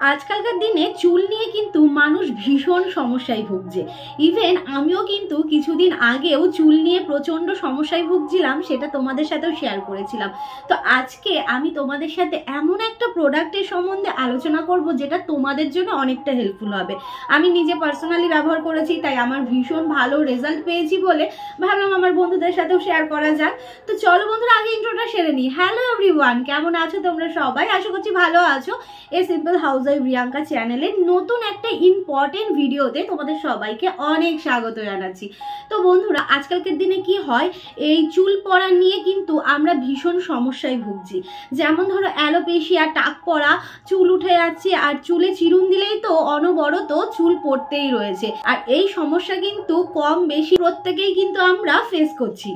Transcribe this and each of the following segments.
আজকালকার দিনে চুল নিয়ে কিন্তু মানুষ ভীষণ সমস্যায় ভুগছে। ইভেন আমিও কিন্তু কিছুদিন আগেও চুল নিয়ে প্রচন্ড সমস্যায় ভুগছিলাম, সেটা তোমাদের সাথেও শেয়ার করেছিলাম। তো আজকে আমি তোমাদের সাথে এমন একটা প্রোডাক্টের সম্বন্ধে আলোচনা করব যেটা তোমাদের জন্য অনেকটা হেল্পফুল হবে। আমি নিজে পার্সোনালি ব্যবহার করেছি, তাই আমার ভীষণ ভালো রেজাল্ট পেয়েছি বলে ভাবলাম আমার বন্ধুদের সাথেও শেয়ার করা যাক। তো চলো বন্ধুরা, আগে ইন্ট্রোটা সেরে নিই। হ্যালো এভরিওয়ান, কেমন আছো তোমরা সবাই? আশা করছি ভালো আছো। এই সিম্পল হাউস ওয়াইফ রিয়াঙ্কা চ্যানেলের নতুন একটা ইম্পর্টেন্ট ভিডিওতে তোমাদের সবাইকে অনেক স্বাগত জানাচ্ছি। তো বন্ধুরা, আজকালকার দিনে কি হয়, এই চুল পড়া নিয়ে কিন্তু আমরা ভীষণ সমস্যায় ভুগছি। যেমন ধরো অ্যালোপেশিয়া, টাক পড়া, চুল উঠে যাচ্ছে, আর চুলে চিরুন দিলেই তো অনবরত চুল পড়তেই রয়েছে। আর এই সমস্যা কিন্তু কম বেশি প্রত্যেকেই কিন্তু আমরা ফেস করছি।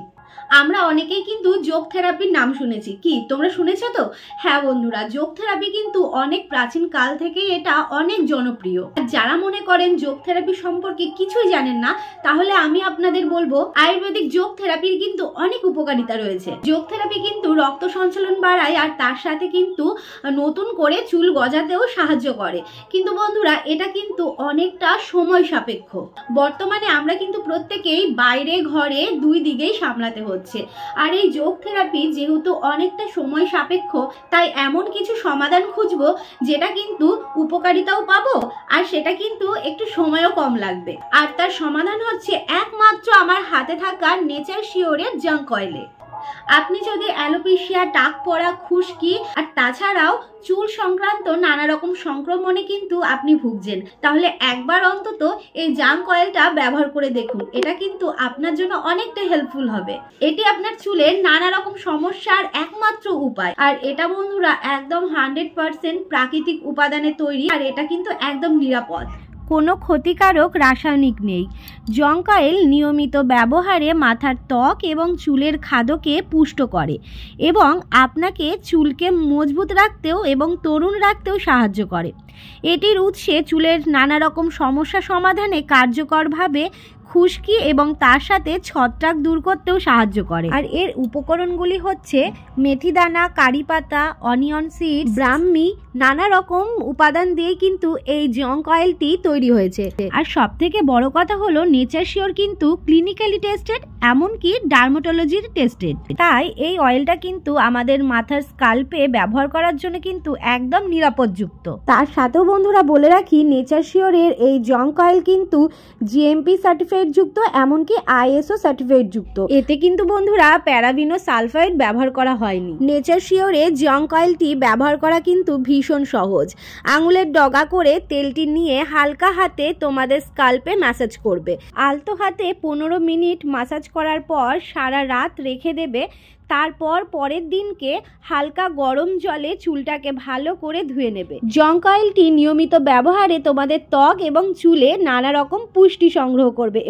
আমরা অনেকেই কিন্তু যোগ থেরাপির নাম শুনেছি। কি তোমরা শুনেছো তো? হ্যাঁ বন্ধুরা, যোগ থেরাপি কিন্তু অনেক প্রাচীন কাল থেকেই এটা অনেক জনপ্রিয়। যারা মনে করেন যোগ থেরাপি সম্পর্কে কিছুই জানেন না, তাহলে আমি আপনাদের বলবো আয়ুর্বেদিক যোগ থেরাপির কিন্তু অনেক উপকারিতা রয়েছে। যোগ থেরাপি কিন্তু রক্ত সঞ্চালন বাড়ায়, আর তার সাথে কিন্তু নতুন করে চুল গজাতেও সাহায্য করে। কিন্তু বন্ধুরা, এটা কিন্তু অনেকটা সময় সাপেক্ষ। বর্তমানে আমরা কিন্তু প্রত্যেকেই বাইরে ঘরে দুই দিকেই সামলাতে হচ্ছে। আর এই যোগ থেরাপি যেহেতু অনেকটা সময় সাপেক্ষ, তাই এমন কিছু সমাধান খুঁজবো যেটা কিন্তু উপকারিতাও পাবো, আর সেটা কিন্তু একটু সময়ও কম লাগবে। আর তার সমাধান হচ্ছে একমাত্র আমার হাতে থাকা নেচার শিওরের জাঙ্ক অয়েলে। আপনি যদি অ্যালোপেশিয়া, টাক পড়া, খুশকি আর তাছাড়াও চুল সংক্রান্ত নানা রকম সংক্রমণে কিন্তু আপনি ভুগছেন, তাহলে একবার অন্তত এই জাঙ্ক অয়েলটা ব্যবহার করে দেখুন। এটা কিন্তু আপনার জন্য অনেকটা হেল্পফুল হবে। এটি আপনার চুলের নানা রকম সমস্যার একমাত্র উপায়। আর এটা বন্ধুরা একদম 100% প্রাকৃতিক উপাদানে তৈরি, আর এটা কিন্তু একদম নিরাপদ। কোনো ক্ষতিকারক রাসায়নিক নেই। জাঙ্ক অয়েল নিয়মিত ব্যবহারে মাথার ত্বক এবং চুলের খাদকে পুষ্ট করে এবং আপনাকে চুলকে মজবুত রাখতেও এবং তরুণ রাখতেও সাহায্য করে। এটির উৎসে চুলের নানা রকম সমস্যা সমাধানে কার্যকরভাবে খুশকি এবং তার সাথে ছত্রাক দূর করতেও সাহায্য করে। আর এর উপকরণগুলি হচ্ছে মেথি দানা, কারি পাতা, অনিয়ন সিড, ব্রাহ্মী, নানা রকম উপাদান দিয়ে কিন্তু এই জাঙ্ক অয়েলটি তৈরি হয়েছে। আর সব থেকে বড় কথা হলো নেচার শিওর কিন্তু ক্লিনিক্যালি টেস্টেড, এমনকি ডার্মাটোলজির টেস্টেড। তাই এই অয়েলটা কিন্তু আমাদের মাথার স্কাল্পে ব্যবহার করার জন্য কিন্তু একদম নিরাপদযুক্ত। তার সাথেও বন্ধুরা বলে রাখি, নেচার শিওরের এই জাঙ্ক অয়েল কিন্তু জিএমপি সার্টিফাইড যুক্ত, এমনকি আইএসও সার্টিফাইড যুক্ত। এতে কিন্তু বন্ধুরা প্যারাবিনো সালফাইড ব্যবহার করা হয়নি। নেচার শিওরে জাঙ্ক অয়েলটি ব্যবহার করা কিন্তু ভীষণ সহজ। আঙুলের ডগা করে তেলটি নিয়ে হালকা হাতে তোমাদের স্কাল্পে ম্যাসাজ করবে। আলতো হাতে 15 মিনিট ম্যাসাজ করার পর সারা রাত রেখে দেবে। তারপর পরের দিনকে হালকা গরম জলে চুলটাকে ভালো করে ধুয়ে নেবে। জাঙ্ক অয়েলটি নিয়মিত ব্যবহারে তোমাদের ত্বক এবং চুলে নানা রকম পুষ্টি সংগ্রহ করবে।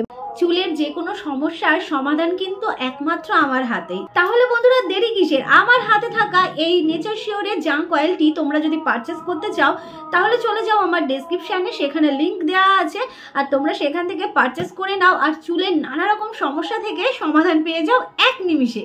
চুলের যে কোনো সমস্যার সমাধান কিন্তু একমাত্র আমার হাতেই। তাহলে বন্ধুরা দেরি কিসের? আমার হাতে থাকা এই নেচার শিওরের জাঙ্ক অয়েলটি তোমরা যদি পারচেস করতে চাও, তাহলে চলে যাও আমার ডেসক্রিপশনে, সেখানে লিংক দেওয়া আছে, আর তোমরা সেখান থেকে পারচেস করে নাও, আর চুলের নানা রকম সমস্যা থেকে সমাধান পেয়ে যাও এক নিমিষে।